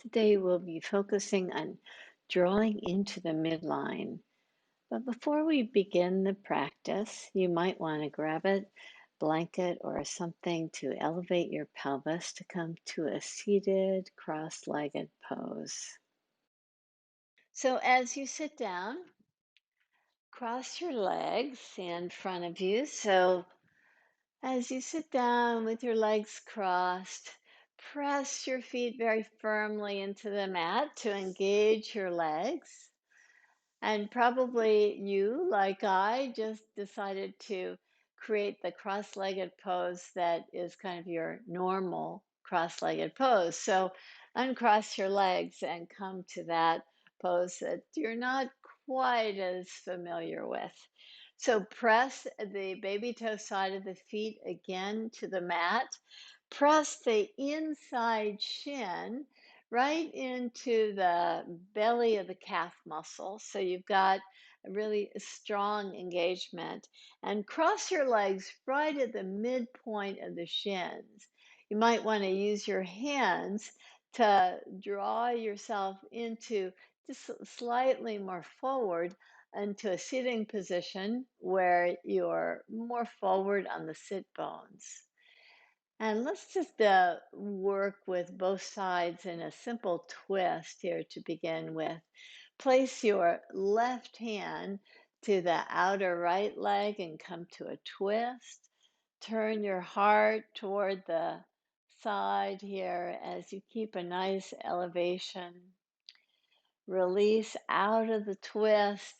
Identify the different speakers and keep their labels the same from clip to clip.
Speaker 1: Today we'll be focusing on drawing into the midline. But before we begin the practice, you might want to grab a blanket or something to elevate your pelvis to come to a seated, cross-legged pose. So as you sit down, cross your legs in front of you. So as you sit down with your legs crossed, press your feet very firmly into the mat to engage your legs. And probably you, like I, just decided to create the cross legged pose that is kind of your normal cross legged pose. So uncross your legs and come to that pose that you're not quite as familiar with. So press the baby toe side of the feet again to the mat. Press the inside shin right into the belly of the calf muscle. So you've got a really strong engagement. And cross your legs right at the midpoint of the shins. You might want to use your hands to draw yourself into just slightly more forward into a sitting position where you're more forward on the sit bones. And let's just work with both sides in a simple twist here to begin with. Place your left hand to the outer right leg and come to a twist. Turn your heart toward the side here as you keep a nice elevation. Release out of the twist.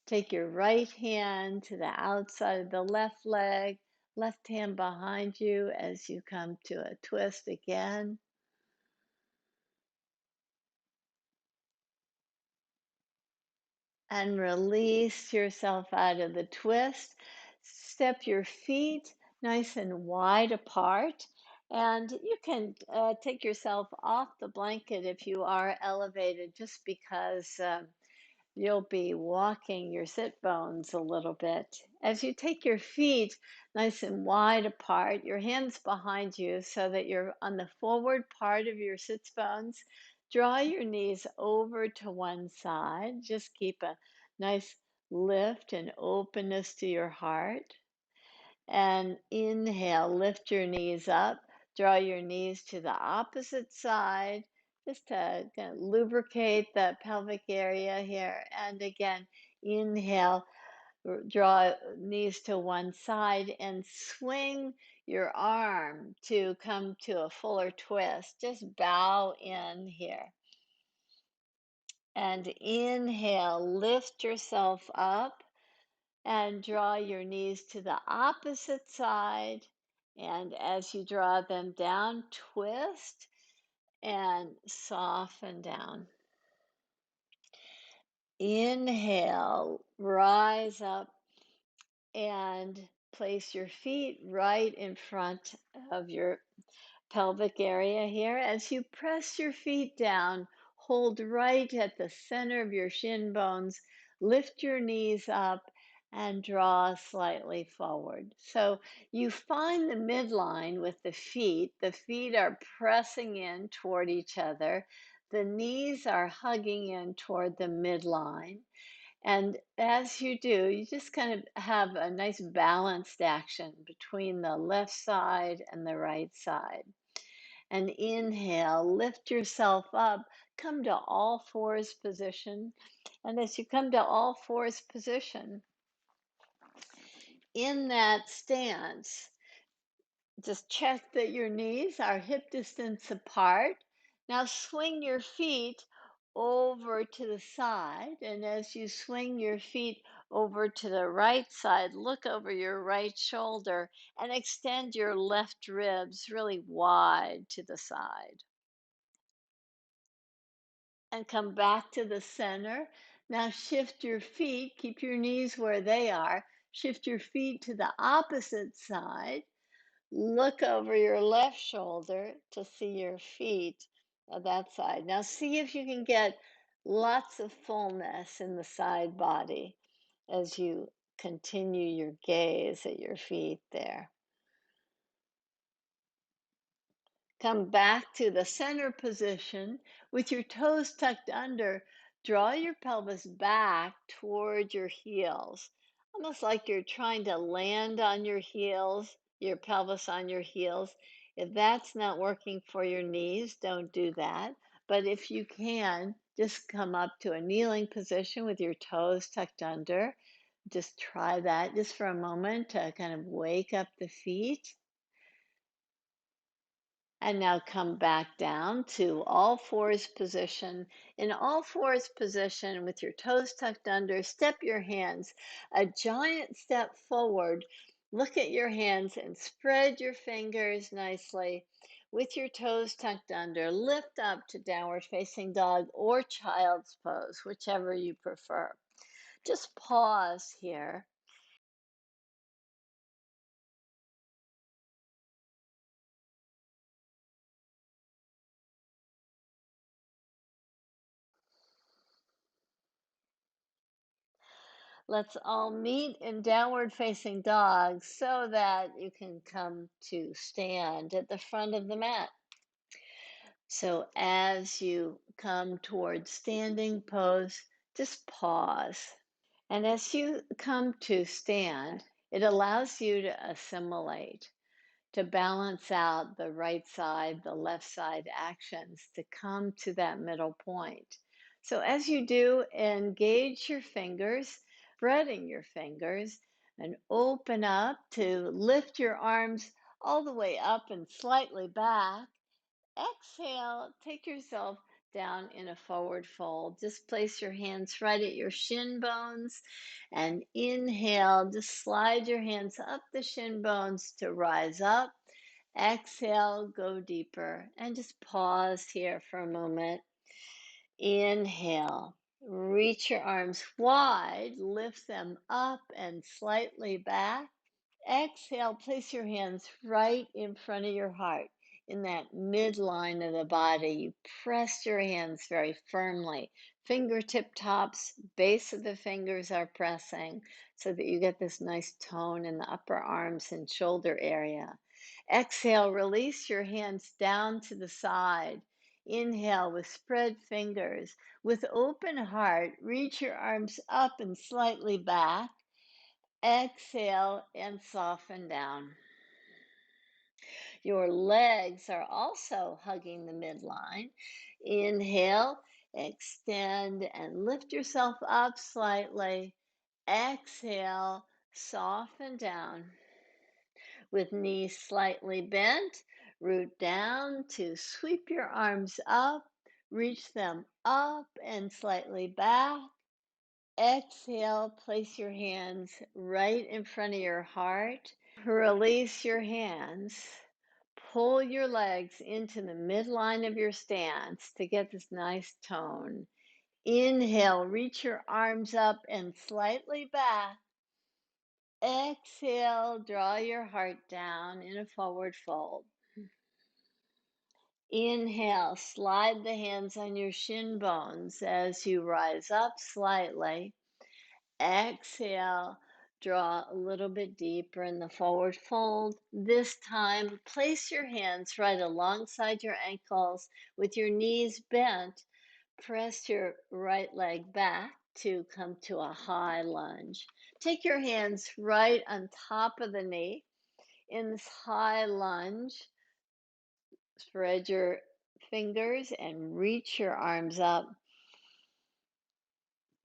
Speaker 1: Take your right hand to the outside of the left leg, left hand behind you as you come to a twist again. And release yourself out of the twist. Step your feet nice and wide apart. And you can take yourself off the blanket if you are elevated, just because you'll be walking your sit bones a little bit. As you take your feet nice and wide apart, your hands behind you so that you're on the forward part of your sits bones, draw your knees over to one side. Just keep a nice lift and openness to your heart. And inhale, lift your knees up, draw your knees to the opposite side, just to kind of lubricate the pelvic area here. And again, inhale, draw knees to one side and swing your arm to come to a fuller twist. Just bow in here. And inhale, lift yourself up and draw your knees to the opposite side. And as you draw them down, twist and soften down. Inhale, rise up and place your feet right in front of your pelvic area here. As you press your feet down, hold right at the center of your shin bones, lift your knees up, and draw slightly forward. So you find the midline with the feet. The feet are pressing in toward each other. The knees are hugging in toward the midline. And as you do, you just kind of have a nice balanced action between the left side and the right side. And inhale, lift yourself up, come to all fours position. And as you come to all fours position, in that stance, just check that your knees are hip distance apart. Now swing your feet over to the side. And as you swing your feet over to the right side, look over your right shoulder and extend your left ribs really wide to the side. And come back to the center. Now shift your feet, keep your knees where they are. Shift your feet to the opposite side. Look over your left shoulder to see your feet on that side. Now see if you can get lots of fullness in the side body as you continue your gaze at your feet there. Come back to the center position with your toes tucked under. Draw your pelvis back toward your heels, almost like you're trying to land on your heels, your pelvis on your heels. If that's not working for your knees, don't do that. But if you can, just come up to a kneeling position with your toes tucked under. Just try that just for a moment to kind of wake up the feet. And now come back down to all fours position. In all fours position with your toes tucked under, step your hands a giant step forward. Look at your hands and spread your fingers nicely with your toes tucked under. Lift up to downward facing dog or child's pose, whichever you prefer. Just pause here. Let's all meet in downward facing dog so that you can come to stand at the front of the mat. So as you come towards standing pose, just pause. And as you come to stand, it allows you to assimilate, to balance out the right side, the left side actions, to come to that middle point. So as you do, engage your fingers, spreading your fingers, and open up to lift your arms all the way up and slightly back. Exhale, take yourself down in a forward fold. Just place your hands right at your shin bones and inhale. Just slide your hands up the shin bones to rise up. Exhale, go deeper and just pause here for a moment. Inhale, reach your arms wide, lift them up and slightly back. Exhale, place your hands right in front of your heart in that midline of the body. You press your hands very firmly. Fingertip tops, base of the fingers are pressing so that you get this nice tone in the upper arms and shoulder area. Exhale, release your hands down to the side. Inhale with spread fingers. With open heart, reach your arms up and slightly back. Exhale and soften down. Your legs are also hugging the midline. Inhale, extend and lift yourself up slightly. Exhale, soften down. With knees slightly bent, root down to sweep your arms up, reach them up and slightly back. Exhale, place your hands right in front of your heart. Release your hands. Pull your legs into the midline of your stance to get this nice tone. Inhale, reach your arms up and slightly back. Exhale, draw your heart down in a forward fold. Inhale, slide the hands on your shin bones as you rise up slightly. Exhale, draw a little bit deeper in the forward fold. This time, place your hands right alongside your ankles with your knees bent. Press your right leg back to come to a high lunge. Take your hands right on top of the knee in this high lunge. Spread your fingers and reach your arms up.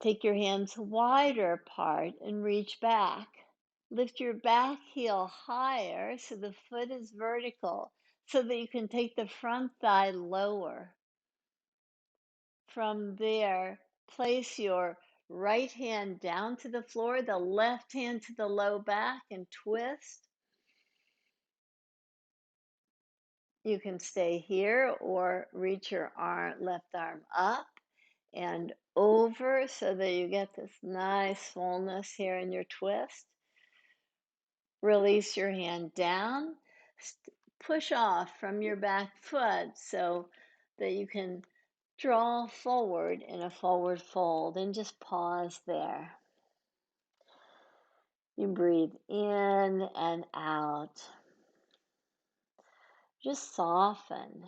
Speaker 1: Take your hands wider apart and reach back. Lift your back heel higher so the foot is vertical, so that you can take the front thigh lower. From there, place your right hand down to the floor, the left hand to the low back, and twist. You can stay here or reach your left arm up and over so that you get this nice fullness here in your twist. Release your hand down, push off from your back foot so that you can draw forward in a forward fold and just pause there. You breathe in and out. Just soften.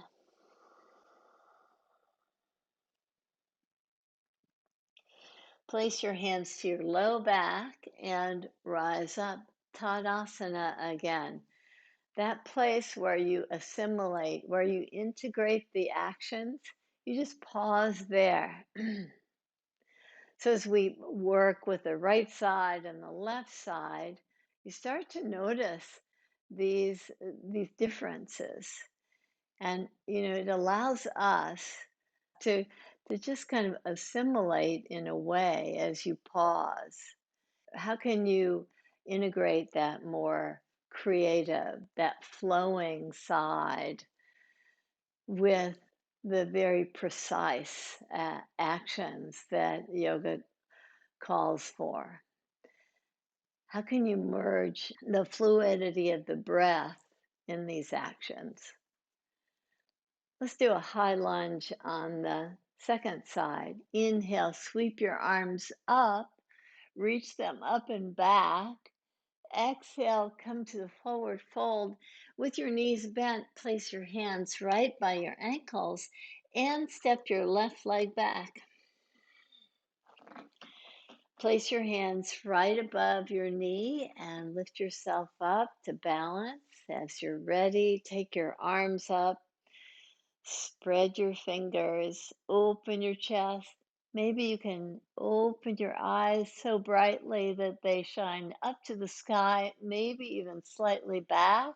Speaker 1: Place your hands to your low back and rise up. Tadasana again. That place where you assimilate, where you integrate the actions, you just pause there. So as we work with the right side and the left side, you start to notice these differences. And it allows us to to just kind of assimilate in a way as you pause. How can you integrate that more creative, that flowing side with the very precise actions that yoga calls for? How can you merge the fluidity of the breath in these actions? Let's do a high lunge on the second side. Inhale, sweep your arms up, reach them up and back. Exhale, come to the forward fold. With your knees bent, place your hands right by your ankles and step your left leg back. Place your hands right above your knee and lift yourself up to balance. As you're ready, take your arms up, spread your fingers, open your chest. Maybe you can open your eyes so brightly that they shine up to the sky, maybe even slightly back.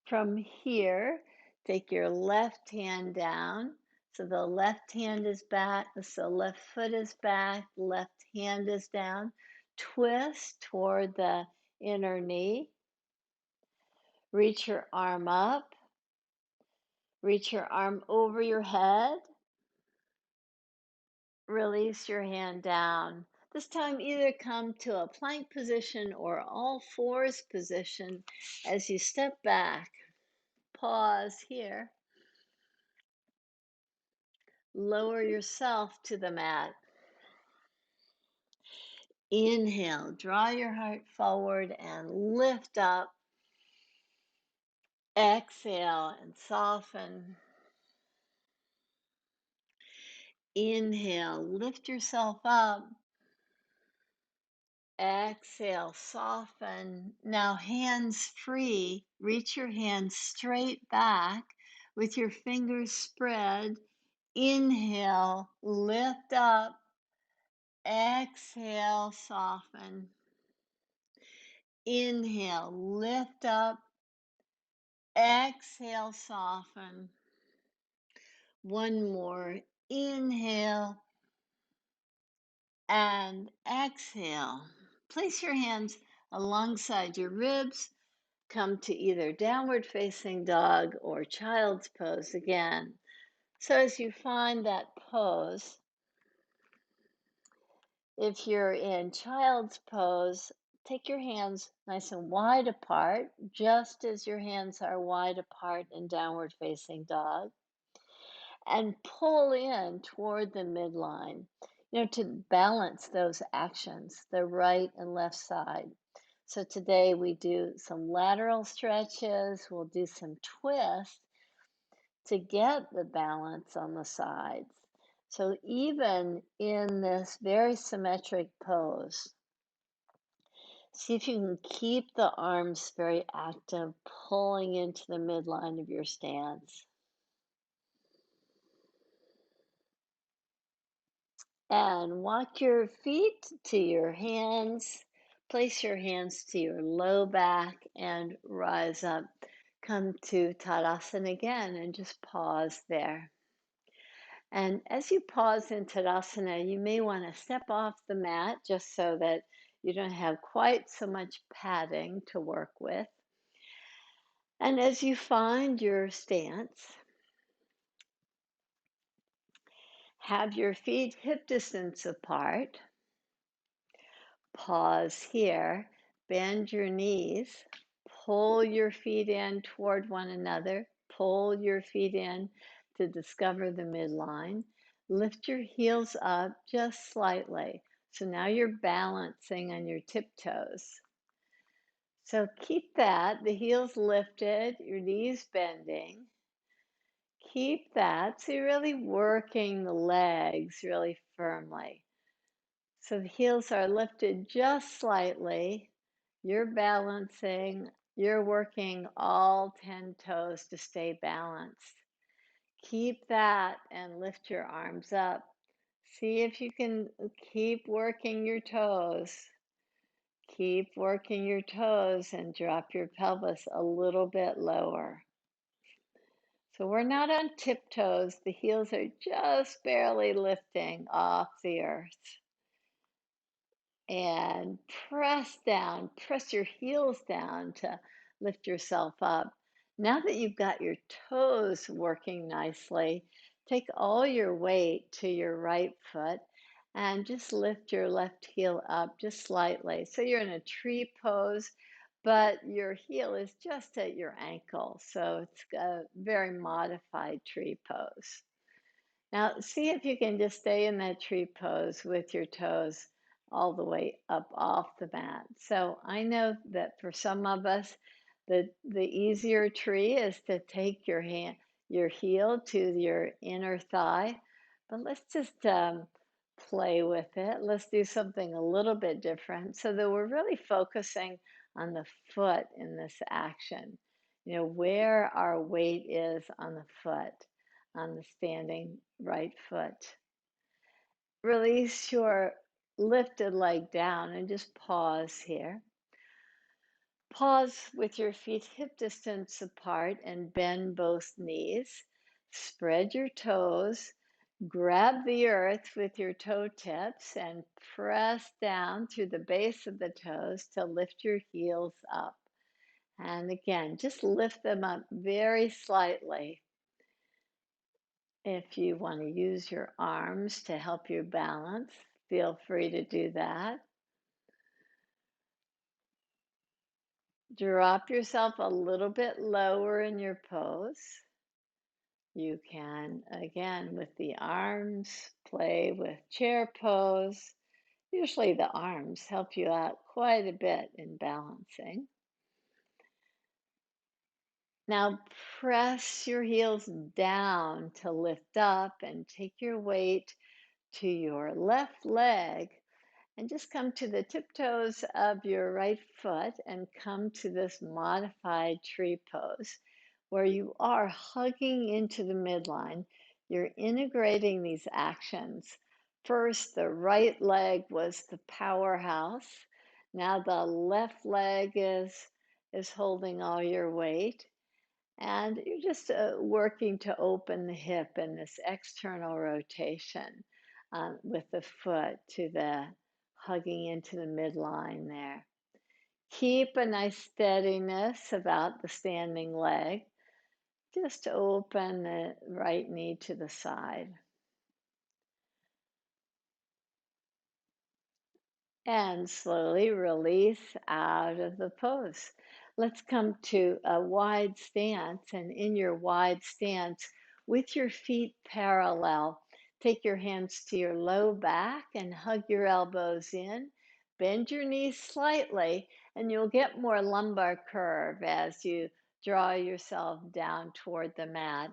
Speaker 1: From here, take your left hand down. So the left hand is back, so left foot is back, left hand is down. Twist toward the inner knee. Reach your arm up. Reach your arm over your head. Release your hand down. This time, either come to a plank position or all fours position as you step back. Pause here. Lower yourself to the mat. Inhale, draw your heart forward and lift up. Exhale and soften. Inhale, lift yourself up. Exhale, soften. Now, hands free. Reach your hands straight back with your fingers spread. Inhale, lift up. Exhale, soften. Inhale, lift up. Exhale, soften. One more. Inhale and exhale. Place your hands alongside your ribs. Come to either downward facing dog or child's pose again. So as you find that pose, if you're in child's pose, take your hands nice and wide apart, just as your hands are wide apart in downward facing dog, and pull in toward the midline, to balance those actions, the right and left side. So today we do some lateral stretches, we'll do some twists to get the balance on the sides. So even in this very symmetric pose, see if you can keep the arms very active, pulling into the midline of your stance. And walk your feet to your hands. Place your hands to your low back and rise up. Come to Tadasana again and just pause there. And as you pause in Tadasana, you may want to step off the mat just so that you don't have quite so much padding to work with. And as you find your stance, have your feet hip distance apart. Pause here, bend your knees, pull your feet in toward one another, pull your feet in to discover the midline. Lift your heels up just slightly. So now you're balancing on your tiptoes. So keep that, the heels lifted, your knees bending. Keep that. So you're really working the legs really firmly. So the heels are lifted just slightly. You're balancing, you're working all 10 toes to stay balanced. Keep that and lift your arms up. See if you can keep working your toes. Keep working your toes and drop your pelvis a little bit lower. So we're not on tiptoes. The heels are just barely lifting off the earth. And press down, press your heels down to lift yourself up. Now that you've got your toes working nicely, take all your weight to your right foot and just lift your left heel up just slightly. So you're in a tree pose, but your heel is just at your ankle. So it's a very modified tree pose. Now, see if you can just stay in that tree pose with your toes all the way up off the mat. So I know that for some of us, the easier tree is to take your heel to your inner thigh. But let's just play with it. Let's do something a little bit different so that we're really focusing on the foot in this action. You know, where our weight is on the foot, on the standing right foot. Release your lifted leg down and just pause here. Pause with your feet hip distance apart and bend both knees. Spread your toes. Grab the earth with your toe tips and press down through the base of the toes to lift your heels up. And again, just lift them up very slightly. If you want to use your arms to help you balance, feel free to do that. Drop yourself a little bit lower in your pose. You can, again, with the arms, play with chair pose. Usually the arms help you out quite a bit in balancing. Now press your heels down to lift up and take your weight to your left leg. And just come to the tiptoes of your right foot and come to this modified tree pose where you are hugging into the midline. You're integrating these actions. First, the right leg was the powerhouse. Now the left leg is holding all your weight. And you're just working to open the hip in this external rotation with the foot to the hugging into the midline there. Keep a nice steadiness about the standing leg. Just open the right knee to the side. And slowly release out of the pose. Let's come to a wide stance. And in your wide stance, with your feet parallel, take your hands to your low back and hug your elbows in. Bend your knees slightly, and you'll get more lumbar curve as you draw yourself down toward the mat.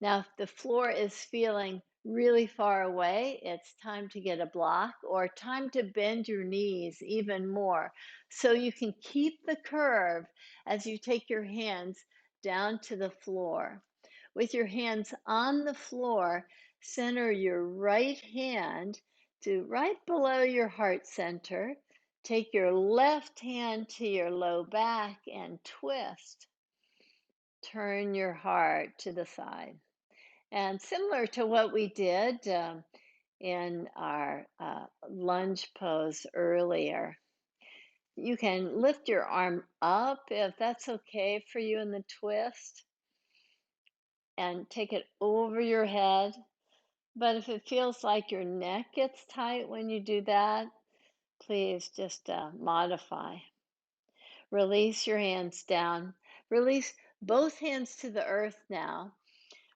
Speaker 1: Now, if the floor is feeling really far away, it's time to get a block or time to bend your knees even more so you can keep the curve as you take your hands down to the floor. With your hands on the floor, center your right hand to right below your heart center. Take your left hand to your low back and twist. Turn your heart to the side. And similar to what we did in our lunge pose earlier, you can lift your arm up if that's okay for you in the twist and take it over your head. But if it feels like your neck gets tight when you do that, please just modify. Release your hands down. Release both hands to the earth now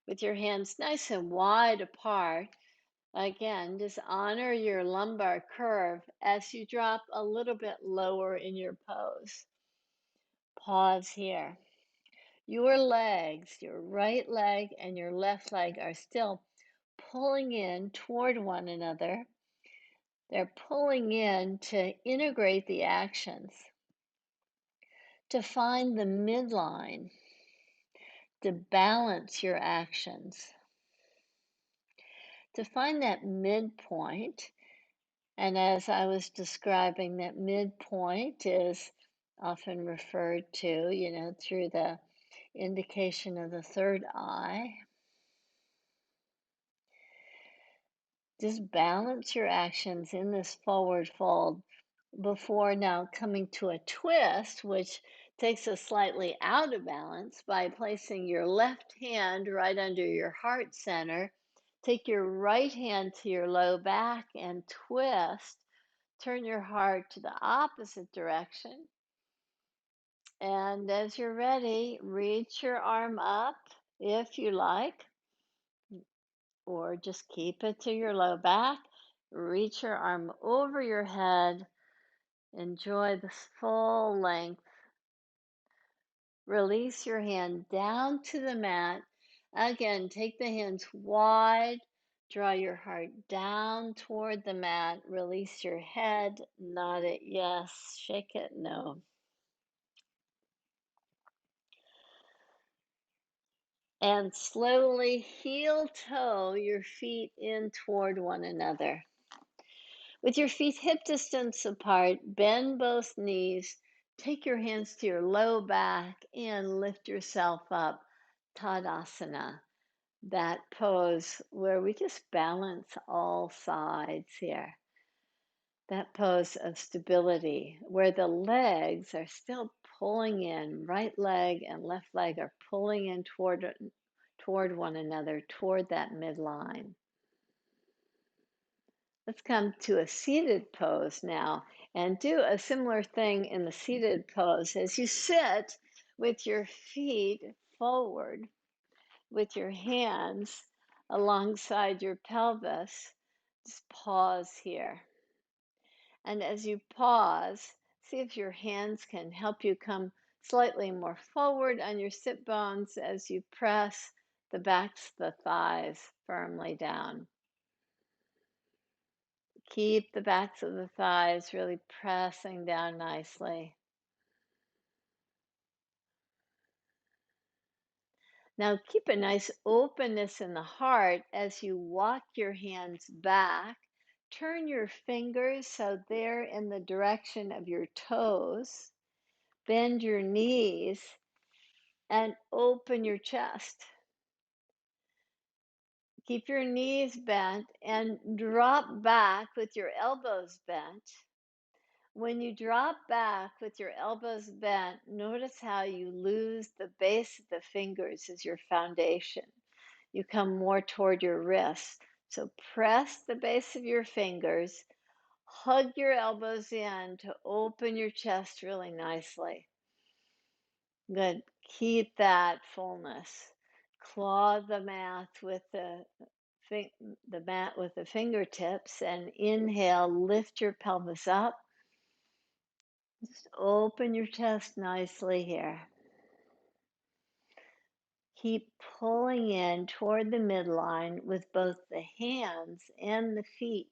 Speaker 1: with your hands nice and wide apart. Again, just honor your lumbar curve as you drop a little bit lower in your pose. Pause here. Your legs, your right leg and your left leg, are still pulling in toward one another. They're pulling in to integrate the actions, to find the midline, to balance your actions, to find that midpoint. And as I was describing, that midpoint is often referred to, through the indication of the third eye. Just balance your actions in this forward fold before now coming to a twist, which takes us slightly out of balance by placing your left hand right under your heart center. Take your right hand to your low back and twist. Turn your heart to the opposite direction. And as you're ready, reach your arm up if you like, or just keep it to your low back. Reach your arm over your head. Enjoy this full length. Release your hand down to the mat. Again, take the hands wide. Draw your heart down toward the mat. Release your head. Nod it yes. Shake it no. And slowly heel toe your feet in toward one another. With your feet hip distance apart, bend both knees. Take your hands to your low back and lift yourself up. Tadasana, that pose where we just balance all sides here. That pose of stability where the legs are still pulling in, right leg and left leg are pulling in toward one another, toward that midline. Let's come to a seated pose now and do a similar thing in the seated pose. As you sit with your feet forward, with your hands alongside your pelvis, just pause here. And as you pause, see if your hands can help you come slightly more forward on your sit bones as you press the backs of the thighs firmly down. Keep the backs of the thighs really pressing down nicely. Now keep a nice openness in the heart as you walk your hands back. Turn your fingers so they're in the direction of your toes. Bend your knees and open your chest. Keep your knees bent and drop back with your elbows bent. When you drop back with your elbows bent, notice how you lose the base of the fingers as your foundation. You come more toward your wrists. So press the base of your fingers, hug your elbows in to open your chest really nicely. Good. Keep that fullness. Claw the mat with the fingertips and inhale, lift your pelvis up. Just open your chest nicely here. Keep pulling in toward the midline with both the hands and the feet.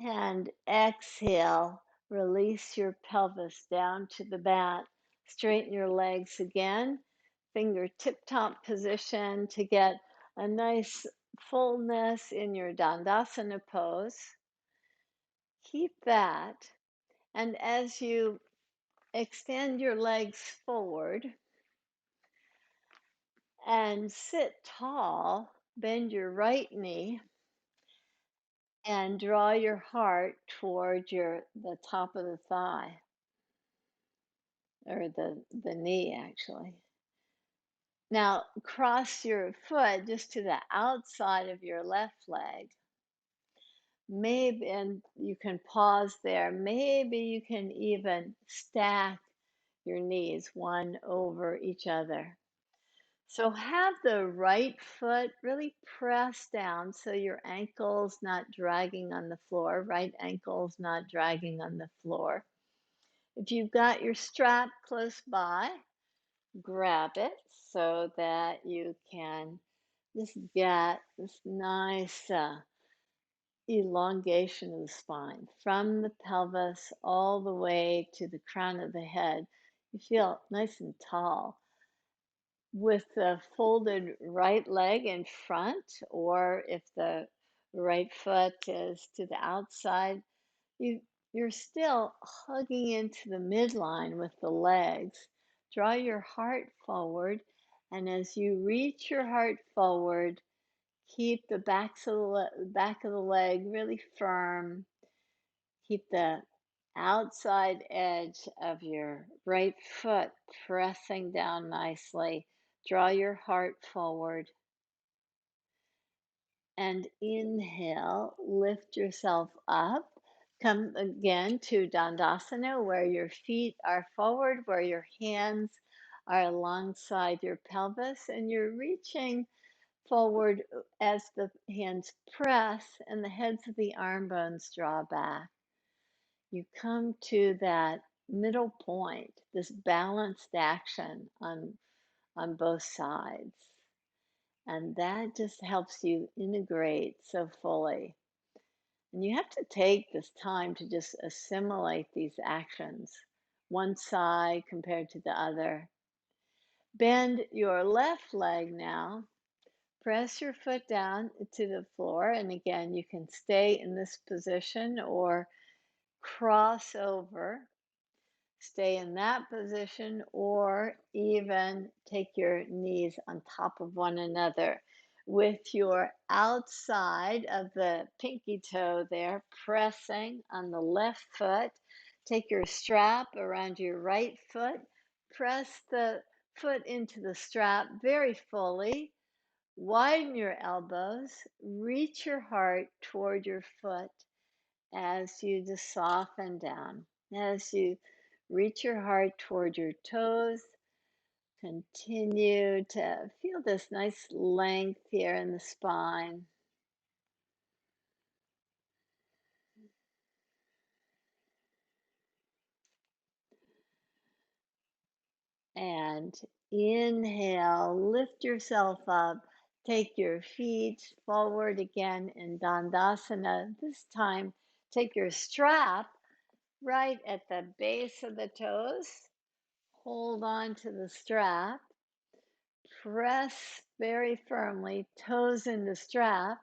Speaker 1: And exhale, release your pelvis down to the mat. Straighten your legs again. Finger tip top position to get a nice fullness in your Dandasana pose. Keep that. And as you extend your legs forward and sit tall, bend your right knee and draw your heart toward the top of the thigh, or the knee actually. Now cross your foot just to the outside of your left leg. Maybe, and you can pause there. Maybe you can even stack your knees one over each other. So have the right foot really press down so your ankle's not dragging on the floor, right ankle's not dragging on the floor. If you've got your strap close by, grab it so that you can just get this nice elongation of the spine from the pelvis all the way to the crown of the head. You feel nice and tall with the folded right leg in front, or if the right foot is to the outside, you you're still hugging into the midline with the legs. Draw your heart forward, and as you reach your heart forward, keep the back of the leg really firm. Keep the outside edge of your right foot pressing down nicely. Draw your heart forward and inhale, lift yourself up. Come again to Dandasana, where your feet are forward, where your hands are alongside your pelvis, and you're reaching forward as the hands press and the heads of the arm bones draw back. You come to that middle point, this balanced action on both sides. And that just helps you integrate so fully. And you have to take this time to just assimilate these actions, one side compared to the other. Bend your left leg now. Press your foot down to the floor. And again, you can stay in this position or cross over. Stay in that position, or even take your knees on top of one another with your outside of the pinky toe there pressing on the left foot. Take your strap around your right foot. Press the foot into the strap very fully. Widen your elbows. Reach your heart toward your foot as you just soften down. As you reach your heart toward your toes, continue to feel this nice length here in the spine. And inhale, lift yourself up. Take your feet forward again in Dandasana. This time, take your strap right at the base of the toes. Hold on to the strap. Press very firmly, toes in the strap.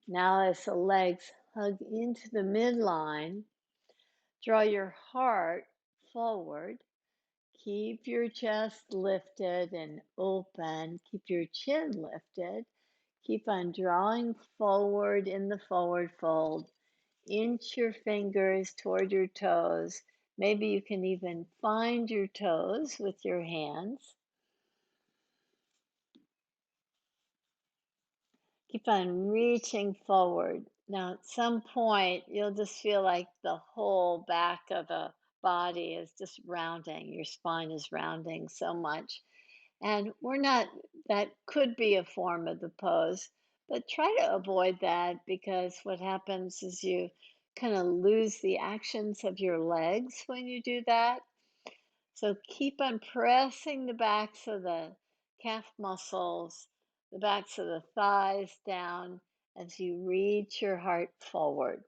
Speaker 1: Now, as the legs hug into the midline, draw your heart forward. Keep your chest lifted and open. Keep your chin lifted. Keep on drawing forward in the forward fold. Inch your fingers toward your toes. Maybe you can even find your toes with your hands. Keep on reaching forward. Now, at some point, you'll just feel like the whole back of the body is just rounding. Your spine is rounding so much. And we're not, that could be a form of the pose, but try to avoid that because what happens is you kind of lose the actions of your legs when you do that. So keep on pressing the backs of the calf muscles, the backs of the thighs down as you reach your heart forward.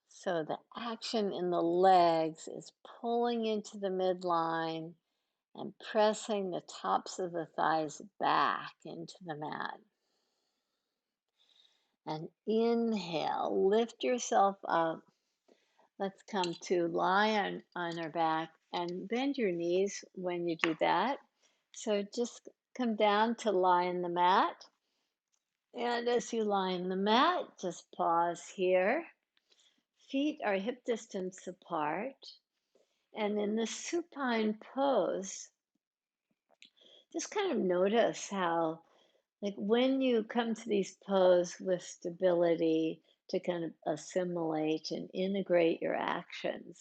Speaker 1: So the action in the legs is pulling into the midline and pressing the tops of the thighs back into the mat. And inhale, lift yourself up. Let's come to lie on our back and bend your knees when you do that. So just come down to lie in the mat. And as you lie in the mat, just pause here. Feet are hip distance apart. And in the supine pose, just kind of notice how, like, when you come to these poses with stability to kind of assimilate and integrate your actions,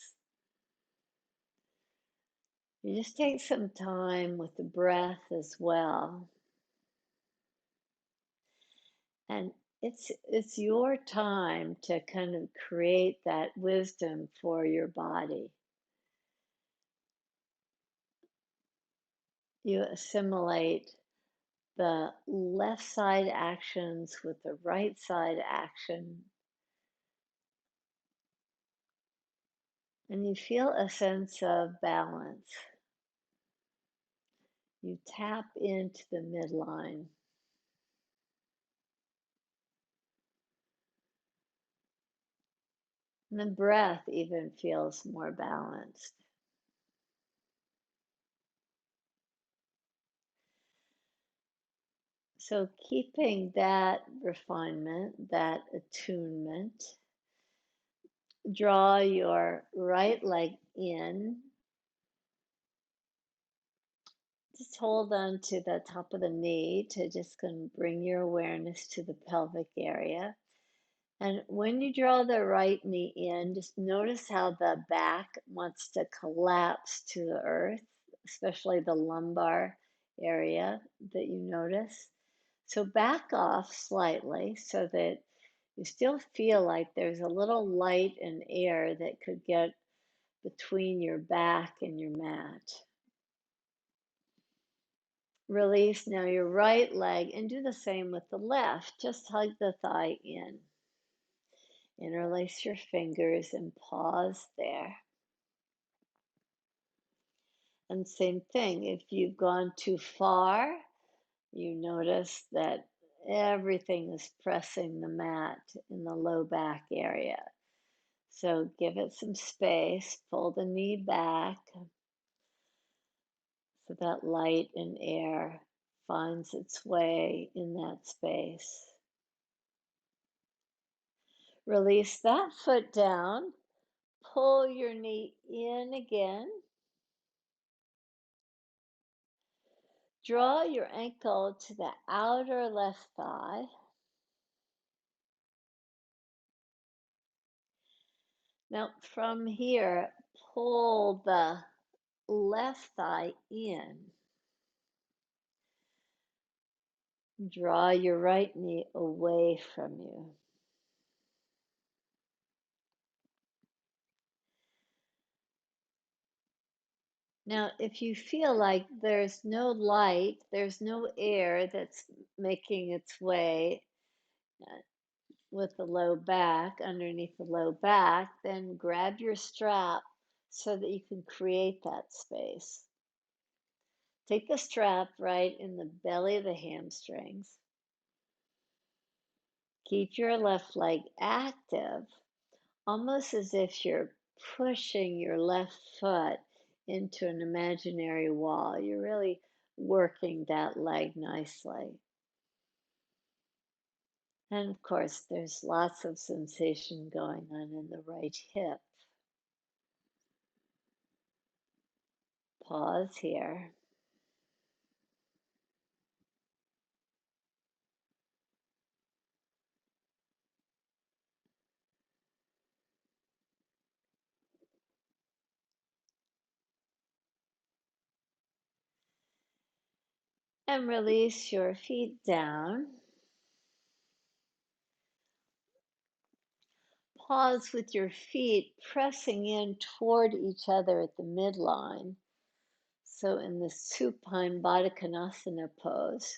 Speaker 1: you just take some time with the breath as well. And It's your time to kind of create that wisdom for your body. You assimilate the left side actions with the right side action, and you feel a sense of balance. You tap into the midline. And the breath even feels more balanced. So, keeping that refinement, that attunement, draw your right leg in. Just hold on to the top of the knee to just kind of bring your awareness to the pelvic area. And when you draw the right knee in, just notice how the back wants to collapse to the earth, especially the lumbar area that you notice. So back off slightly so that you still feel like there's a little light and air that could get between your back and your mat. Release now your right leg and do the same with the left. Just hug the thigh in. Interlace your fingers and pause there. And same thing, if you've gone too far, you notice that everything is pressing the mat in the low back area. So give it some space, pull the knee back so that light and air finds its way in that space. Release that foot down, pull your knee in again. Draw your ankle to the outer left thigh. Now, from here, pull the left thigh in. Draw your right knee away from you. Now, if you feel like there's no light, there's no air that's making its way with the low back, underneath the low back, then grab your strap so that you can create that space. Take the strap right in the belly of the hamstrings. Keep your left leg active, almost as if you're pushing your left foot into an imaginary wall. You're really working that leg nicely. And of course, there's lots of sensation going on in the right hip. Pause here. And release your feet down. Pause with your feet pressing in toward each other at the midline. So in the supine Baddha Konasana pose,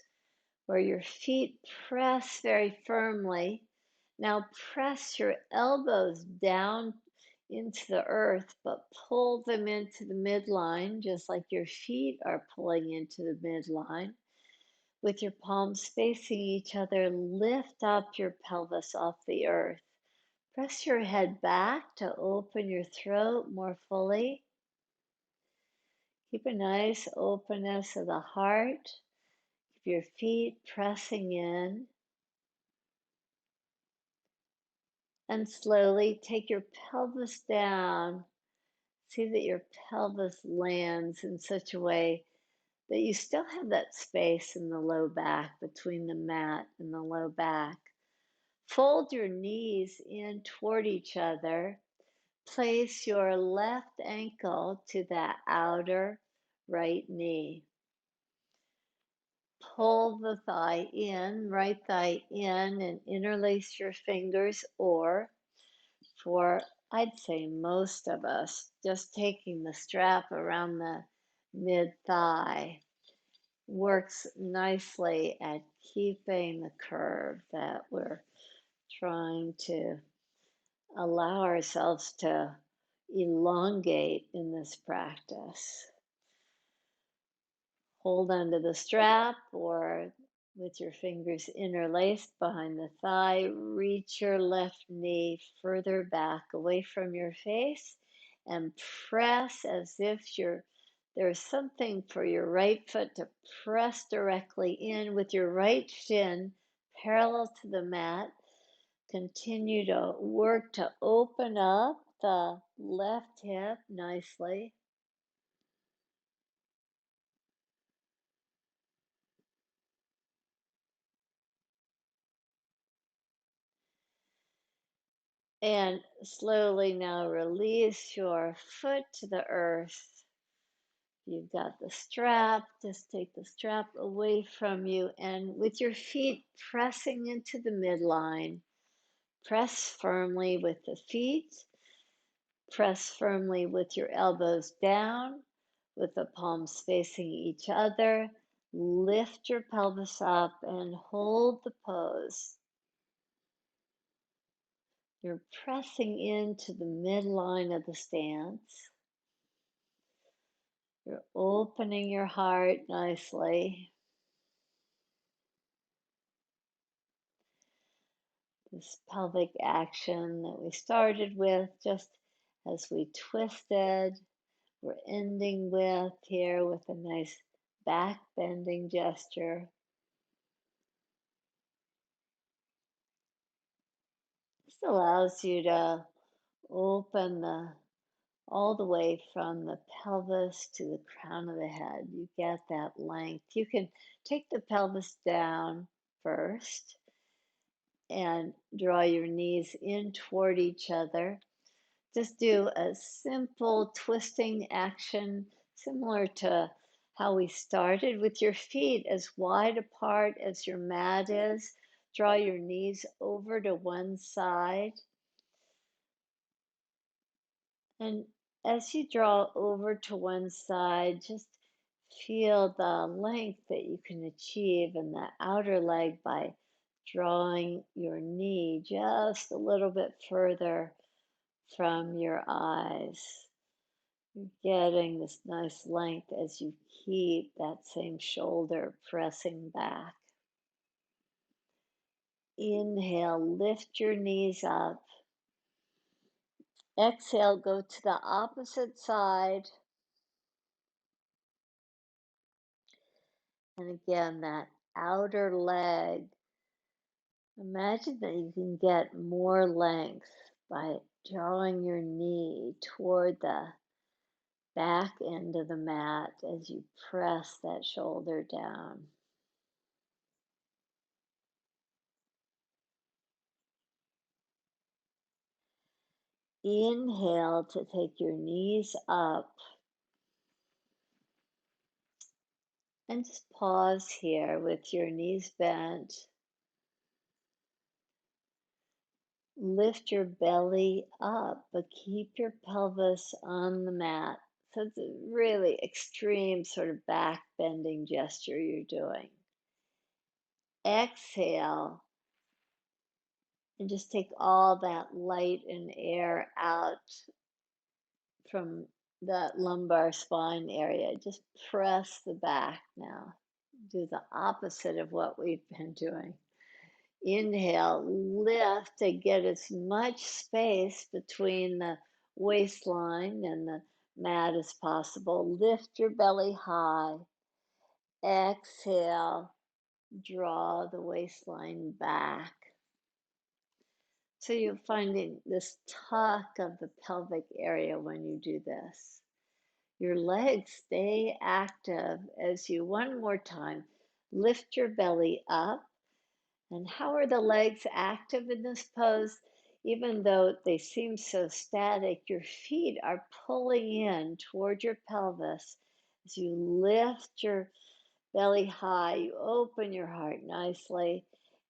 Speaker 1: where your feet press very firmly. Now press your elbows down into the earth, but pull them into the midline, just like your feet are pulling into the midline. With your palms facing each other, lift up your pelvis off the earth. Press your head back to open your throat more fully. Keep a nice openness of the heart. Keep your feet pressing in. And slowly take your pelvis down. See that your pelvis lands in such a way that you still have that space in the low back between the mat and the low back. Fold your knees in toward each other. Place your left ankle to the outer right knee. hold the thigh in, right thigh in, and interlace your fingers, or for I'd say most of us, just taking the strap around the mid thigh works nicely at keeping the curve that we're trying to allow ourselves to elongate in this practice. Hold onto the strap or with your fingers interlaced behind the thigh, reach your left knee further back away from your face and press as if there's something for your right foot to press directly in with your right shin parallel to the mat. Continue to work to open up the left hip nicely. And slowly now release your foot to the earth. You've got the strap, just take the strap away from you, and with your feet pressing into the midline, press firmly with the feet, press firmly with your elbows down, with the palms facing each other. Lift your pelvis up and hold the pose. You're pressing into the midline of the stance. You're opening your heart nicely. This pelvic action that we started with, just as we twisted, we're ending with here with a nice back bending gesture. This allows you to open all the way from the pelvis to the crown of the head. You get that length. You can take the pelvis down first and draw your knees in toward each other. Just do a simple twisting action similar to how we started with your feet as wide apart as your mat is. Draw your knees over to one side. And as you draw over to one side, just feel the length that you can achieve in the outer leg by drawing your knee just a little bit further from your eyes. You're getting this nice length as you keep that same shoulder pressing back. Inhale, lift your knees up. Exhale, go to the opposite side. And again, that outer leg. Imagine that you can get more length by drawing your knee toward the back end of the mat as you press that shoulder down. Inhale to take your knees up and just pause here with your knees bent. Lift your belly up, but keep your pelvis on the mat. So it's a really extreme sort of back bending gesture you're doing. Exhale and just take all that light and air out from that lumbar spine area. Just press the back now. Do the opposite of what we've been doing. Inhale, lift to get as much space between the waistline and the mat as possible. Lift your belly high. Exhale, draw the waistline back. So you're finding this tuck of the pelvic area when you do this. Your legs stay active as you, one more time, lift your belly up. And how are the legs active in this pose? Even though they seem so static, your feet are pulling in toward your pelvis as you lift your belly high. You open your heart nicely,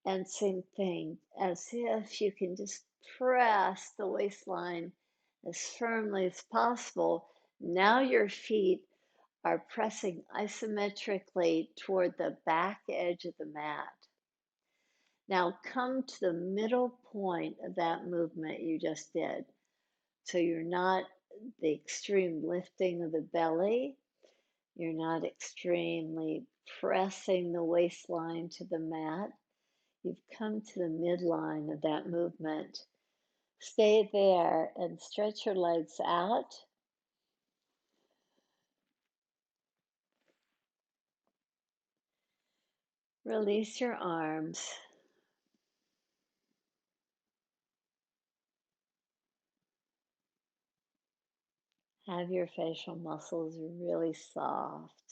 Speaker 1: and same thing, as if you can just press the waistline as firmly as possible. Now your feet are pressing isometrically toward the back edge of the mat. Now come to the middle point of that movement you just did. So you're not the extreme lifting of the belly. You're not extremely pressing the waistline to the mat. You've come to the midline of that movement. Stay there and stretch your legs out. Release your arms. Have your facial muscles really soft.